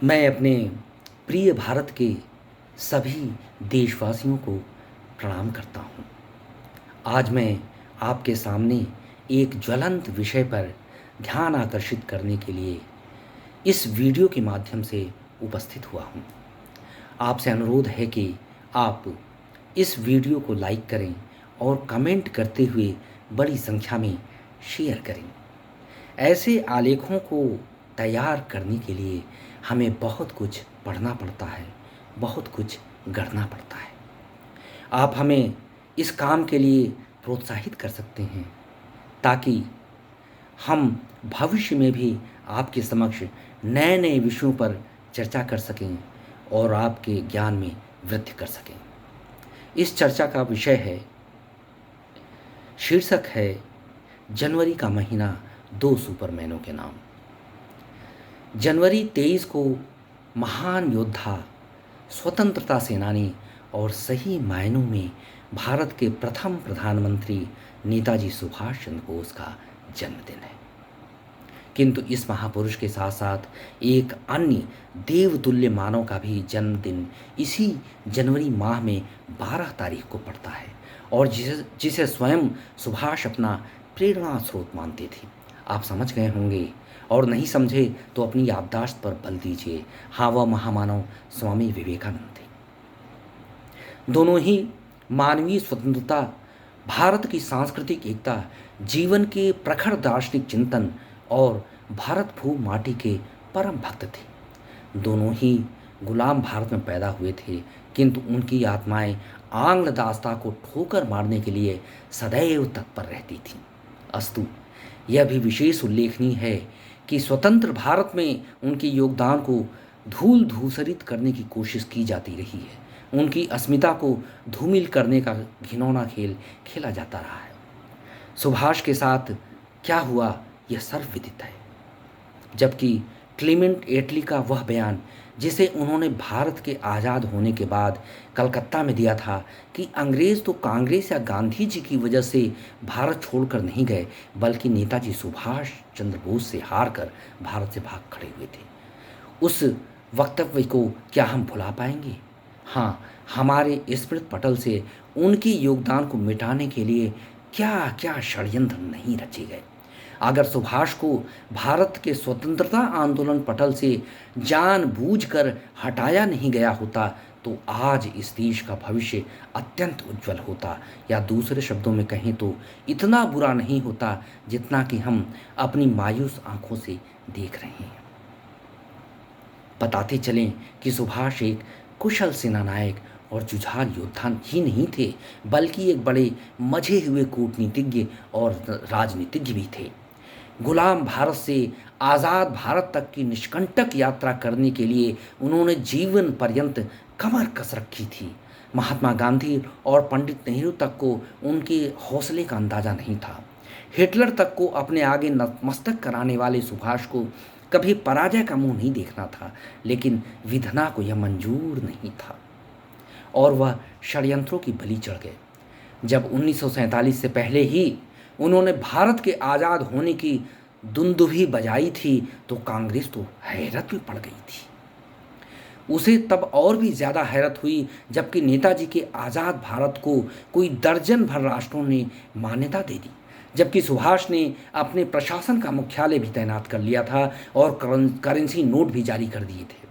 मैं अपने प्रिय भारत के सभी देशवासियों को प्रणाम करता हूँ। आज मैं आपके सामने एक ज्वलंत विषय पर ध्यान आकर्षित करने के लिए इस वीडियो के माध्यम से उपस्थित हुआ हूँ। आपसे अनुरोध है कि आप इस वीडियो को लाइक करें और कमेंट करते हुए बड़ी संख्या में शेयर करें। ऐसे आलेखों को तैयार करने के लिए हमें बहुत कुछ पढ़ना पड़ता है, बहुत कुछ गढ़ना पड़ता है। आप हमें इस काम के लिए प्रोत्साहित कर सकते हैं ताकि हम भविष्य में भी आपके समक्ष नए नए विषयों पर चर्चा कर सकें और आपके ज्ञान में वृद्धि कर सकें। इस चर्चा का विषय है, शीर्षक है जनवरी का महीना दो सुपरमैनों के नाम। जनवरी 23 को महान योद्धा, स्वतंत्रता सेनानी और सही मायनों में भारत के प्रथम प्रधानमंत्री नेताजी सुभाष चंद्र बोस का जन्मदिन है। किंतु इस महापुरुष के साथ साथ एक अन्य देवतुल्य मानव का भी जन्मदिन इसी जनवरी माह में 12 तारीख को पड़ता है और जिसे स्वयं सुभाष अपना प्रेरणा स्रोत मानते थे। आप समझ गए होंगे, और नहीं समझे तो अपनी याददाश्त पर बल दीजिए। हाँ, वह महामानव स्वामी विवेकानंद थे। दोनों ही मानवीय स्वतंत्रता, भारत की सांस्कृतिक एकता, जीवन के प्रखर दार्शनिक चिंतन और भारत भू माटी के परम भक्त थे। दोनों ही गुलाम भारत में पैदा हुए थे, किंतु उनकी आत्माएं आंग्ल दासता को ठोकर मारने के लिए सदैव तत्पर रहती थीं। अस्तु, यह भी विशेष उल्लेखनीय है कि स्वतंत्र भारत में उनके योगदान को धूल धूसरित करने की कोशिश की जाती रही है। उनकी अस्मिता को धूमिल करने का घिनौना खेल खेला जाता रहा है। सुभाष के साथ क्या हुआ यह सर्वविदित है। जबकि क्लीमेंट एटली का वह बयान, जिसे उन्होंने भारत के आज़ाद होने के बाद कलकत्ता में दिया था कि अंग्रेज़ तो कांग्रेस या गांधी जी की वजह से भारत छोड़कर नहीं गए, बल्कि नेताजी सुभाष चंद्र बोस से हार कर भारत से भाग खड़े हुए थे, उस वक्तव्य को क्या हम भुला पाएंगे? हाँ, हमारे स्मृति पटल से उनके योगदान को मिटाने के लिए क्या क्या षड्यंत्र नहीं रचे गए। अगर सुभाष को भारत के स्वतंत्रता आंदोलन पटल से जानबूझकर हटाया नहीं गया होता तो आज इस देश का भविष्य अत्यंत उज्जवल होता, या दूसरे शब्दों में कहें तो इतना बुरा नहीं होता जितना कि हम अपनी मायूस आंखों से देख रहे हैं। बताते चलें कि सुभाष एक कुशल सेनानायक और जुझार योद्धा ही नहीं थे, बल्कि एक बड़े मझे हुए कूटनीतिज्ञ और राजनीतिज्ञ भी थे। गुलाम भारत से आज़ाद भारत तक की निष्कंटक यात्रा करने के लिए उन्होंने जीवन पर्यंत कमर कस रखी थी। महात्मा गांधी और पंडित नेहरू तक को उनके हौसले का अंदाज़ा नहीं था। हिटलर तक को अपने आगे नतमस्तक कराने वाले सुभाष को कभी पराजय का मुंह नहीं देखना था, लेकिन विधना को यह मंजूर नहीं था और वह षड्यंत्रों की बलि चढ़ गए। जब 1947 से पहले ही उन्होंने भारत के आज़ाद होने की दुंदुभी बजाई थी तो कांग्रेस तो हैरत में पड़ गई थी। उसे तब और भी ज़्यादा हैरत हुई जबकि नेताजी के आज़ाद भारत को कोई दर्जन भर राष्ट्रों ने मान्यता दे दी, जबकि सुभाष ने अपने प्रशासन का मुख्यालय भी तैनात कर लिया था और करेंसी नोट भी जारी कर दिए थे।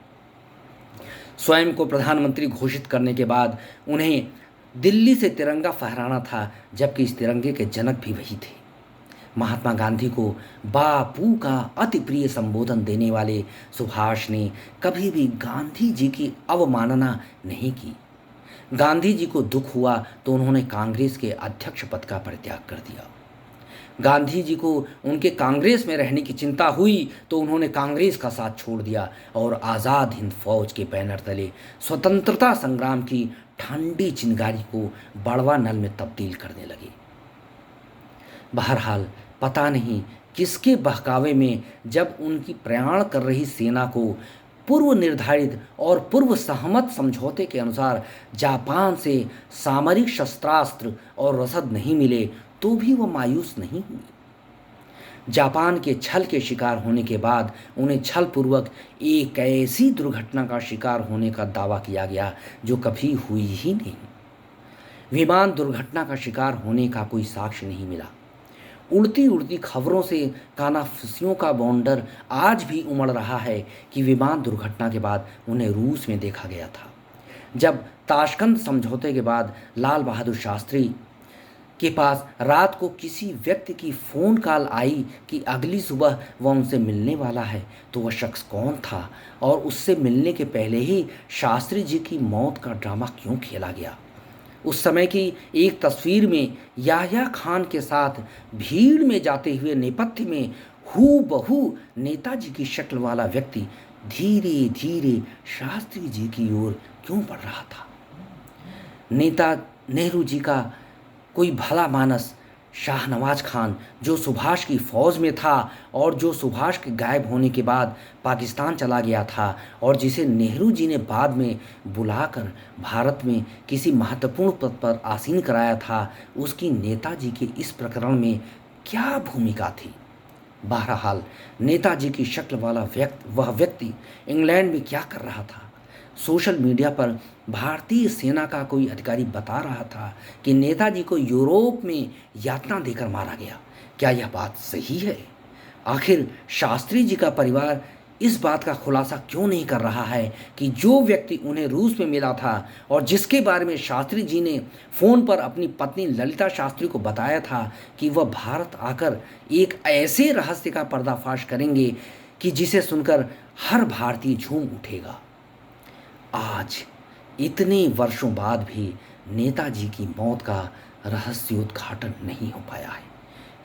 स्वयं को प्रधानमंत्री घोषित करने के बाद उन्हें दिल्ली से तिरंगा फहराना था, जबकि इस तिरंगे के जनक भी वही थे। महात्मा गांधी को बापू का अति प्रिय संबोधन देने वाले सुभाष ने कभी भी गांधी जी की अवमानना नहीं की। गांधी जी को दुख हुआ तो उन्होंने कांग्रेस के अध्यक्ष पद का परित्याग कर दिया। गांधी जी को उनके कांग्रेस में रहने की चिंता हुई तो उन्होंने कांग्रेस का साथ छोड़ दिया और आज़ाद हिंद फौज के बैनर तले स्वतंत्रता संग्राम की ठंडी चिंगारी को बड़वा नल में तब्दील करने लगे। बहरहाल पता नहीं किसके बहकावे में जब उनकी प्रयाण कर रही सेना को पूर्व निर्धारित और पूर्व सहमत समझौते के अनुसार जापान से सामरिक शस्त्रास्त्र और रसद नहीं मिले तो भी वह मायूस नहीं हुई। जापान के छल के शिकार होने के बाद उन्हें छलपूर्वक एक ऐसी दुर्घटना का शिकार होने का दावा किया गया जो कभी हुई ही नहीं। विमान दुर्घटना का शिकार होने का कोई साक्ष्य नहीं मिला। उड़ती उड़ती खबरों से कानाफूसियों का बौंडर आज भी उमड़ रहा है कि विमान दुर्घटना के बाद उन्हें रूस में देखा गया था। जब ताशकंद समझौते के बाद लाल बहादुर शास्त्री के पास रात को किसी व्यक्ति की फ़ोन कॉल आई कि अगली सुबह वह उनसे मिलने वाला है, तो वह शख्स कौन था और उससे मिलने के पहले ही शास्त्री जी की मौत का ड्रामा क्यों खेला गया। उस समय की एक तस्वीर में याह्या खान के साथ भीड़ में जाते हुए नेपथ्य में हूबहू नेताजी की शक्ल वाला व्यक्ति धीरे धीरे शास्त्री जी की ओर क्यों बढ़ रहा था। नेता नेहरू जी का कोई भला मानस शाहनवाज खान, जो सुभाष की फ़ौज में था और जो सुभाष के गायब होने के बाद पाकिस्तान चला गया था और जिसे नेहरू जी ने बाद में बुलाकर भारत में किसी महत्वपूर्ण पद पर आसीन कराया था, उसकी नेताजी के इस प्रकरण में क्या भूमिका थी। बहरहाल नेताजी की शक्ल वाला वह व्यक्ति इंग्लैंड में क्या कर रहा था। सोशल मीडिया पर भारतीय सेना का कोई अधिकारी बता रहा था कि नेताजी को यूरोप में यातना देकर मारा गया। क्या यह बात सही है? आखिर शास्त्री जी का परिवार इस बात का खुलासा क्यों नहीं कर रहा है कि जो व्यक्ति उन्हें रूस में मिला था और जिसके बारे में शास्त्री जी ने फ़ोन पर अपनी पत्नी ललिता शास्त्री को बताया था कि वह भारत आकर एक ऐसे रहस्य का पर्दाफाश करेंगे कि जिसे सुनकर हर भारतीय झूम उठेगा। आज इतने वर्षों बाद भी नेताजी की मौत का रहस्योद्घाटन नहीं हो पाया है।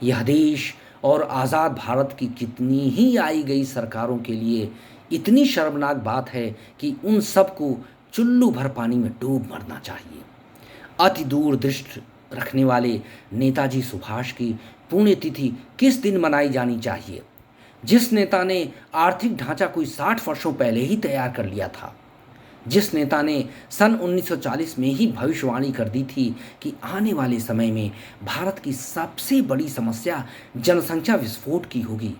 यह देश और आज़ाद भारत की कितनी ही आई गई सरकारों के लिए इतनी शर्मनाक बात है कि उन सबको चुल्लू भर पानी में डूब मरना चाहिए। अति दूरदृष्टि रखने वाले नेताजी सुभाष की पुण्यतिथि किस दिन मनाई जानी चाहिए? जिस नेता ने आर्थिक ढांचा कोई 60 वर्षों पहले ही तैयार कर लिया था, जिस नेता ने सन 1940 में ही भविष्यवाणी कर दी थी कि आने वाले समय में भारत की सबसे बड़ी समस्या जनसंख्या विस्फोट की होगी,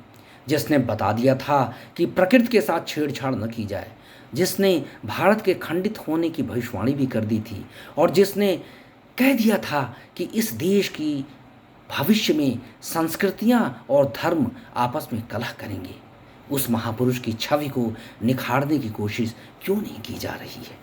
जिसने बता दिया था कि प्रकृति के साथ छेड़छाड़ न की जाए, जिसने भारत के खंडित होने की भविष्यवाणी भी कर दी थी और जिसने कह दिया था कि इस देश की भविष्य में संस्कृतियां और धर्म आपस में कलह करेंगे, उस महापुरुष की छवि को निखारने की कोशिश क्यों नहीं की जा रही है।